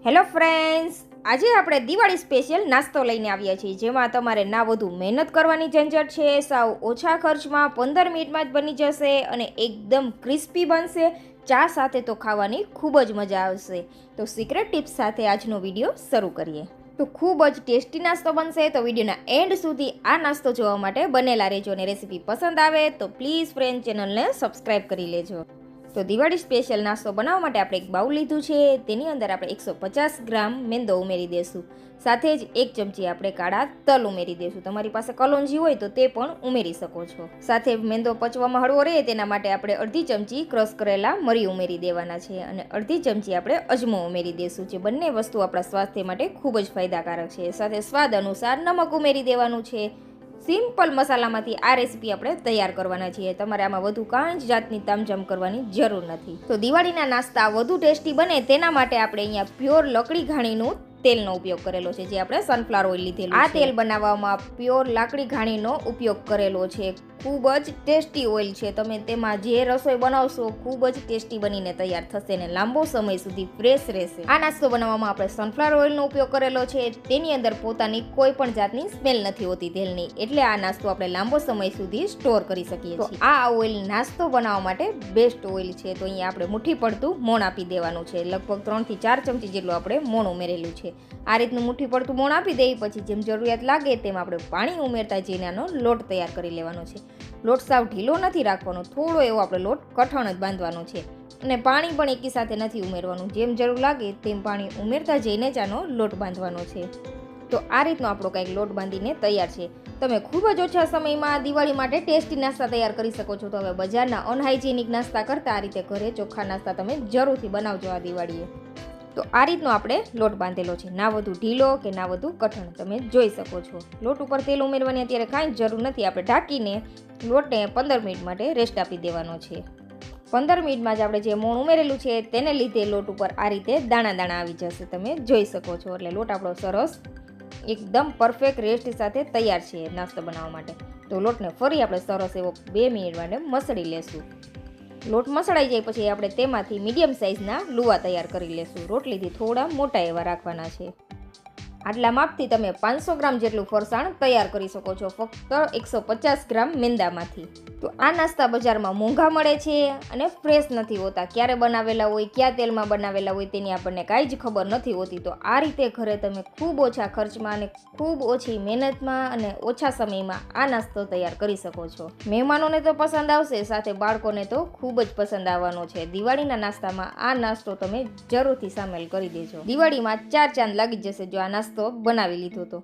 Hello friends, આજે આપણે Diwali special નાસ્તો લઈને આવ્યા છીએ, જેમાં તમારે ના વધુ મહેનત કરવાની ઝંઝટ છે, સાવ ઓછા ખર્ચમાં 15 મિનિટમાં જ બની જશે અને એકદમ ક્રિસ્પી બનશે. ચા સાથે તો ખાવાની ખૂબ જ મજા આવશે. તો સિક્રેટ ટિપ્સ સાથે આજનો વિડીયો શરૂ કરીએ. તો ખૂબ જ ટેસ્ટી નાસ્તો બનશે, તો વિડીયોના એન્ડ સુધી આ નાસ્તો જોવા માટે બનેલા રહેજો. અને રેસીપી પસંદ આવે તો પ્લીઝ ફ્રેન્ડ ચેનલને સબસ્ક્રાઈબ કરી લેજો. તો દિવાળી સ્પેશિયલ નાસ્તો બનાવવા માટે આપણે એક બાઉલ લીધું છે. તેની અંદર આપણે 150 ગ્રામ મેંદો ઉમેરી દઈશું. સાથે જ 1 ચમચી આપણે કાળા તલ ઉમેરી દઈશું. તમારી પાસે કલોંજી હોય તો તે પણ ઉમેરી શકો છો. સાથે મેંદો પચવામાં હળવો રહે તેના માટે આપણે અડધી ચમચી ક્રશ કરેલા મરી ઉમેરી દેવાના છે અને અડધી ચમચી આપણે અજમો ઉમેરી દઈશું, જે બંને વસ્તુ આપણા સ્વાસ્થ્ય માટે ખૂબ જ ફાયદાકારક છે. સાથે સ્વાદ અનુસાર નમક ઉમેરી દેવાનું છે. સિમ્પલ મસાલામાંથી આ રેસીપી આપણે તૈયાર કરવાના છીએ. તમારે આમાં વધુ કાંઈ જ જાતની તામઝામ કરવાની જરૂર નથી. તો દિવાળીના નાસ્તા વધુ ટેસ્ટી બને તેના માટે આપણે અહીંયા પ્યોર લકડી ઘાણીનું તેલનો ઉપયોગ કરેલો છે, જે આપણે સનફ્લાવર ઓઇલ લીધેલું છે. આ તેલ બનાવવામાં પ્યોર લાકડી ઘાણીનો ઉપયોગ કરેલો છે. ખૂબ જ ટેસ્ટી ઓઇલ છે. તમે તેમાં જે રસોઈ બનાવશો ખૂબ જ ટેસ્ટી બનીને તૈયાર થશે અને લાંબો સમય સુધી ફ્રેશ રહેશે. આ નાસ્તો બનાવવામાં આપણે સનફ્લાવર ઓઇલનો ઉપયોગ કરેલો છે. તેની અંદર પોતાની કોઈ પણ જાતની સ્મેલ નથી હોતી તેલની, એટલે આ નાસ્તો આપણે લાંબો સમય સુધી સ્ટોર કરી શકીએ છીએ. આ ઓઇલ નાસ્તો બનાવવા માટે બેસ્ટ ઓઇલ છે. તો અહીંયા આપણે મુઠ્ઠી પડતું મોણ આપી દેવાનું છે. લગભગ 3 થી 4 ચમચી જેટલું આપણે મોણ ઉમેરેલું છે. આ રીતનું મુઠ્ઠી પડતું મોણ આપી દઈએ પછી જેમ જરૂરિયાત લાગે તેમ આપણે પાણી ઉમેરતા જઈને આનો લોટ તૈયાર કરી લેવાનો છે. લોટ સાવ ઢીલો નથી રાખવાનો, થોડો એવો આપણે લોટ કઠણ જ બાંધવાનો છે અને પાણી પણ એકી સાથે નથી ઉમેરવાનું. જેમ જરૂર લાગે તેમ પાણી ઉમેરતા જઈને જ આનો લોટ બાંધવાનો છે. તો આ રીતનો આપણો કંઈક લોટ બાંધીને તૈયાર છે. તમે ખૂબ જ ઓછા સમયમાં દિવાળી માટે ટેસ્ટી નાસ્તા તૈયાર કરી શકો છો. તો હવે બજારના અનહાઇજેનિક નાસ્તા કરતાં આ રીતે ઘરે ચોખ્ખા નાસ્તા તમે જરૂરથી બનાવજો આ દિવાળીએ. તો આ રીતનો આપણે લોટ બાંધેલો છે, ના વધુ ઢીલો કે ના વધુ કઠણ, તમે જોઈ શકો છો. લોટ ઉપર તેલ ઉમેરવાની અત્યારે કાંઈ જ જરૂર નથી. આપણે ઢાંકીને લોટને 15 મિનિટ માટે રેસ્ટ આપી દેવાનો છે. 15 મિનિટમાં જ આપણે જે મોણ ઉમેરેલું છે તેને લીધે લોટ ઉપર આ રીતે દાણા દાણા આવી જશે, તમે જોઈ શકો છો. એટલે લોટ આપણો સરસ એકદમ પરફેક્ટ રેસ્ટ સાથે તૈયાર છે નાસ્તો બનાવવા માટે. તો લોટને ફરી આપણે સરસ એવો 2 મિનિટ માટે મસળી લેશું. લોટ મસળાઈ જાય પછી આપણે તેમાંથી મીડિયમ સાઇઝના લુવા તૈયાર કરી લેશું. રોટલીથી થોડા મોટા એવા રાખવાના છે. આટલા માપથી તમે 500 ગ્રામ જેટલું ફરસાણ તૈયાર કરી શકો છો, ફક્ત 150 ગ્રામ મેંદામાંથી. તો આ નાસ્તા બજારમાં મોંઘા મળે છે અને ફ્રેશ નથી હોતા. ક્યારે બનાવેલા હોય, કયા તેલમાં બનાવેલા હોય તેની આપણને કાંઈ જ ખબર નથી હોતી. તો આ રીતે ઘરે તમે ખૂબ ઓછા ખર્ચમાં અને ખૂબ ઓછી મહેનતમાં અને ઓછા સમયમાં આ નાસ્તો તૈયાર કરી શકો છો. મહેમાનોને તો પસંદ આવશે, સાથે બાળકોને તો ખૂબ જ પસંદ આવવાનો છે. દિવાળીના નાસ્તામાં આ નાસ્તો તમે જરૂરથી સામેલ કરી દેજો. દિવાળીમાં 4 ચાંદ લાગી જશે જો આ નાસ્તો બનાવી લીધો તો.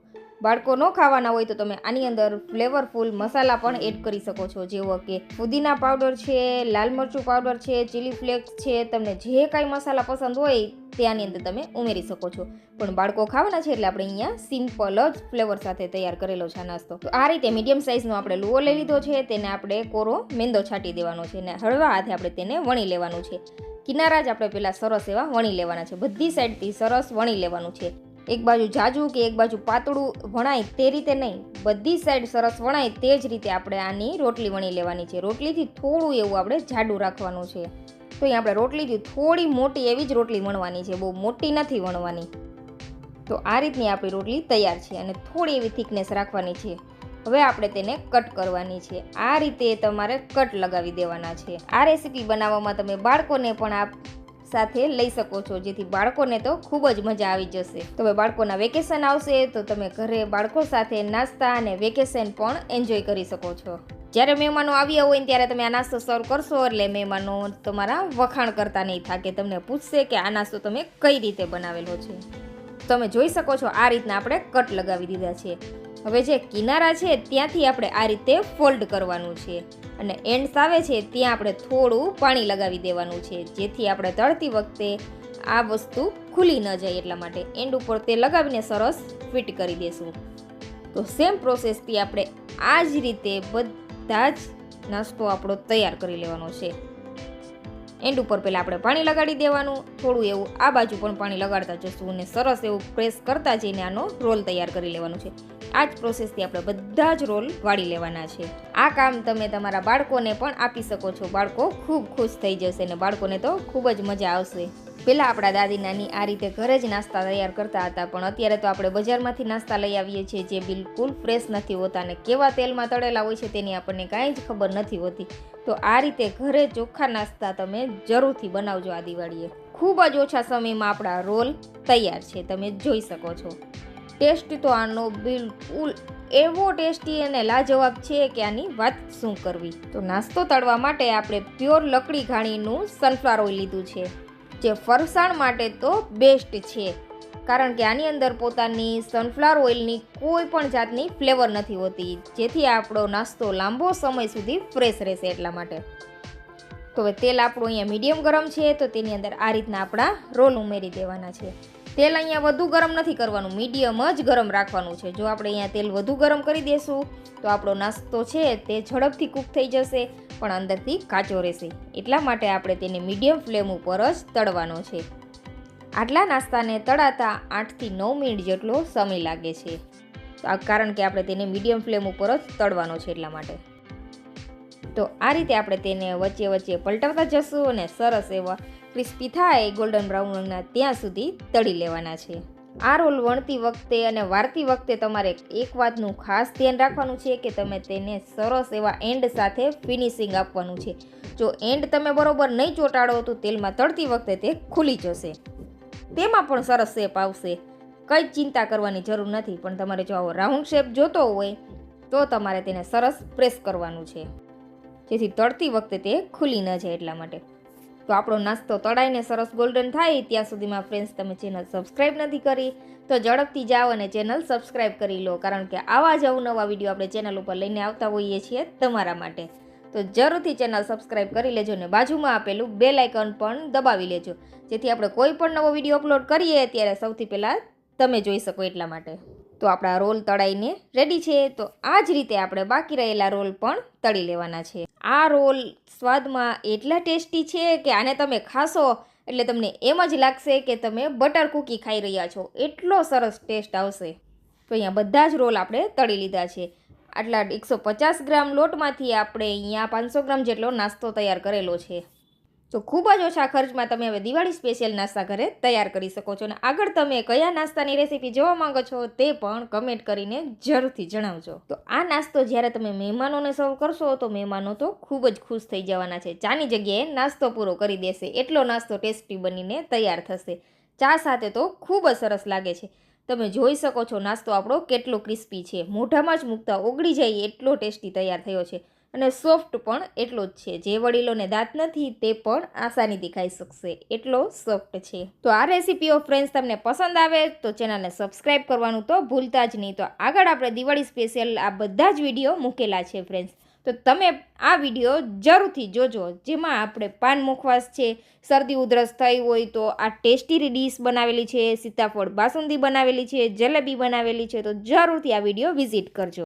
બાળકો ન ખાવાના હોય તો તમે આની અંદર ફ્લેવરફુલ મસાલા પણ એડ કરી શકો છો, જેવો કે ફુદીના પાવડર છે, લાલ મરચું પાવડર છે, ચીલી ફ્લેક્સ છે. તમને જે કાંઈ મસાલા પસંદ હોય તે આની અંદર તમે ઉમેરી શકો છો. પણ બાળકો ખાવાના છે એટલે આપણે અહીંયા સિમ્પલ જ ફ્લેવર સાથે તૈયાર કરેલો છે આ નાસ્તો. તો આ રીતે મીડિયમ સાઇઝનો આપણે લુઓ લઈ લીધો છે. તેને આપણે કોરો મેંદો છાંટી દેવાનો છે અને હળવા હાથે આપણે તેને વણી લેવાનું છે. કિનારા જ આપણે પહેલાં સરસ એવા વણી લેવાના છે. બધી સાઈડથી સરસ વણી લેવાનું છે. એક બાજુ જાજુ કે એક બાજુ પાતળું વણાય તે રીતે નહીં, બધી સાઈડ સરસ વણાય તે જ રીતે આપણે આની રોટલી વણી લેવાની છે. રોટલીથી થોડું એવું આપણે જાડું રાખવાનું છે. તો અહીં આપણે રોટલીથી થોડી મોટી એવી જ રોટલી વણવાની છે, બહુ મોટી નથી વણવાની. તો આ રીતની આપણી રોટલી તૈયાર છે અને થોડી એવી થિકનેસ રાખવાની છે. હવે આપણે તેને કટ કરવાની છે. આ રીતે તમારે કટ લગાવી દેવાના છે. આ રેસીપી બનાવવામાં તમે બાળકોને પણ આ સાથે લઈ શકો છો, જેથી બાળકોને તો ખૂબ જ મજા આવી જશે. તો હવે બાળકોના વેકેશન આવશે તો તમે ઘરે બાળકો સાથે નાસ્તા અને વેકેશન પણ એન્જોય કરી શકો છો. જ્યારે મહેમાનો આવ્યા હોય ને ત્યારે તમે આ નાસ્તો સર્વ કરશો એટલે મહેમાનો તમારા વખાણ કરતા નહીં થાકે. તમને પૂછશે કે આ નાસ્તો તમે કઈ રીતે બનાવેલો છે. તમે જોઈ શકો છો આ રીતના આપણે કટ લગાવી દીધા છે. હવે જે કિનારા છે ત્યાંથી આપણે આ રીતે ફોલ્ડ કરવાનું છે અને એન્ડ્સ આવે છે ત્યાં આપણે થોડું પાણી લગાવી દેવાનું છે, જેથી આપણે તળતી વખતે આ વસ્તુ ખુલી ન જાય એટલા માટે. એન્ડ ઉપર તે લગાવીને સરસ ફિટ કરી દેશું. તો સેમ પ્રોસેસથી આપણે આ જ રીતે બધા જ નાસ્તો આપણો તૈયાર કરી લેવાનો છે. એન્ડ ઉપર પહેલાં આપણે પાણી લગાડી દેવાનું, થોડું એવું આ બાજુ પણ પાણી લગાડતા જશું અને સરસ એવું પ્રેસ કરતા જઈને આનો રોલ તૈયાર કરી લેવાનો છે. આ જ પ્રોસેસથી આપણે બધા જ રોલ વાળી લેવાના છે. આ કામ તમે તમારા બાળકોને પણ આપી શકો છો. બાળકો ખૂબ ખુશ થઈ જશે અને બાળકોને તો ખૂબ જ મજા આવશે. પહેલાં આપણા દાદી નાની આ રીતે ઘરે જ નાસ્તા તૈયાર કરતા હતા, પણ અત્યારે તો આપણે બજારમાંથી નાસ્તા લઈ આવીએ છીએ જે બિલકુલ ફ્રેશ નથી હોતા અને કેવા તેલમાં તળેલા હોય છે તેની આપણને કાંઈ જ ખબર નથી હોતી. તો આ રીતે ઘરે ચોખ્ખા નાસ્તા તમે જરૂરથી બનાવજો આ દિવાળીએ. ખૂબ જ ઓછા સમયમાં આપણા રોલ તૈયાર છે, તમે જોઈ શકો છો. ટેસ્ટ તો આનો બિલકુલ એવો ટેસ્ટી અને લાજવાબ છે કે આની વાત શું કરવી. તો નાસ્તો તળવા માટે આપણે પ્યોર લકડી ઘાણીનું સનફ્લાવર ઓઇલ લીધું છે, જે ફરસાણ માટે તો બેસ્ટ છે, કારણ કે આની અંદર પોતાની સનફ્લાવર ઓઇલની કોઈ પણ જાતની ફ્લેવર નથી હોતી, જેથી આપણો નાસ્તો લાંબો સમય સુધી ફ્રેશ રહેશે એટલા માટે. તો હવે તેલ આપણું અહીંયા મીડિયમ ગરમ છે, તો તેની અંદર આ રીતના આપણા રોલ ઉમેરી દેવાના છે. તેલ અહીંયા વધુ ગરમ નથી કરવાનું, મીડિયમ જ ગરમ રાખવાનું છે. જો આપણે અહીંયા તેલ વધુ ગરમ કરી દઈશું તો આપણો નાસ્તો છે તે ઝડપથી કૂક થઈ જશે, પણ અંદરથી કાચો રહેશે. એટલા માટે આપણે તેને મીડિયમ ફ્લેમ ઉપર જ તળવાનો છે. આટલા નાસ્તાને તળાતા 8 થી 9 મિનિટ જેટલો સમય લાગે છે, કારણ કે આપણે તેને મીડિયમ ફ્લેમ ઉપર જ તળવાનો છે એટલા માટે. તો આ રીતે આપણે તેને વચ્ચે વચ્ચે પલટાવતા જશું અને સરસ એવા ક્રિસ્પી થાય ગોલ્ડન બ્રાઉન રંગના ત્યાં સુધી તળી લેવાના છે. આ રોલ વણતી વખતે અને વારતી વખતે તમારે એક વાતનું ખાસ ધ્યાન રાખવાનું છે કે તમે તેને સરસ એવા એન્ડ સાથે ફિનિશિંગ આપવાનું છે. જો એન્ડ તમે બરોબર નહીં ચોંટાડો તો તેલમાં તળતી વખતે તે ખુલી જશે, તેમાં પણ સરસ શેપ આવશે, કંઈ ચિંતા કરવાની જરૂર નથી. પણ તમારે જો આવો રાઉન્ડ શેપ જોતો હોય તો તમારે તેને સરસ પ્રેસ કરવાનું છે, જેથી તળતી વખતે તે ખુલી ન જાય એટલા માટે. તો આપણો નાસ્તો તળાઈને સરસ ગોલ્ડન થાય ત્યાં સુધીમાં ફ્રેન્ડ્સ તમે ચેનલ સબસ્ક્રાઈબ નથી કરી તો ઝડપથી જાઓ અને ચેનલ સબસ્ક્રાઈબ કરી લો, કારણ કે આવા જ અવનવા વિડીયો આપણે ચેનલ ઉપર લઈને આવતા હોઈએ છીએ તમારા માટે. તો જરૂરથી ચેનલ સબસ્ક્રાઈબ કરી લેજો અને બાજુમાં આપેલું બેલ આઇકન પણ દબાવી લેજો, જેથી આપણે કોઈ પણ નવો વિડીયો અપલોડ કરીએ ત્યારે સૌથી પહેલાં તમે જોઈ શકો એટલા માટે. તો આપણા રોલ તળાઈને રેડી છે. તો આ જ રીતે આપણે બાકી રહેલા રોલ પણ તળી લેવાના છે. આ રોલ સ્વાદમાં એટલા ટેસ્ટી છે કે આને તમે ખાશો એટલે તમને એમ જ લાગશે કે તમે બટર કૂકી ખાઈ રહ્યા છો, એટલો સરસ ટેસ્ટ આવશે. તો અહીંયા બધા જ રોલ આપણે તળી લીધા છે. આટલા 150 ગ્રામ લોટમાંથી આપણે અહીંયા 500 ગ્રામ જેટલો નાસ્તો તૈયાર કરેલો છે. તો ખૂબ જ ઓછા ખર્ચમાં તમે હવે દિવાળી સ્પેશિયલ નાસ્તા ઘરે તૈયાર કરી શકો છો. અને આગળ તમે કયા નાસ્તાની રેસીપી જોવા માંગો છો તે પણ કમેન્ટ કરીને જરૂરથી જણાવજો. તો આ નાસ્તો જ્યારે તમે મહેમાનોને સર્વ કરશો તો મહેમાનો તો ખૂબ જ ખુશ થઈ જવાના છે, ચાની જગ્યાએ નાસ્તો પૂરો કરી દેશે, એટલો નાસ્તો ટેસ્ટી બનીને તૈયાર થશે. ચા સાથે તો ખૂબ જ સરસ લાગે છે. તમે જોઈ શકો છો નાસ્તો આપણો કેટલો ક્રિસ્પી છે, મોઢામાં જ મૂકતા ઓગળી જાય એટલો ટેસ્ટી તૈયાર થયો છે અને સોફ્ટ પણ એટલો જ છે. જે વડીલોને દાંત નથી તે પણ આસાનીથી ખાઈ શકશે, એટલો સોફ્ટ છે. તો આ રેસીપીઓ ફ્રેન્ડ્સ તમને પસંદ આવે તો ચેનલને સબસ્ક્રાઈબ કરવાનું તો ભૂલતા જ નહીં. તો આગળ આપણે દિવાળી સ્પેશિયલ આ બધા જ વિડીયો મૂકેલા છે ફ્રેન્ડ્સ, તો તમે આ વિડીયો જરૂરથી જોજો, જેમાં આપણે પાન મુખવાસ છે, શરદી ઉધરસ થઈ હોય તો આ ટેસ્ટી ડીશ બનાવેલી છે, સીતાફળ બાસુંદી બનાવેલી છે, જલેબી બનાવેલી છે. તો જરૂરથી આ વિડીયો વિઝિટ કરજો.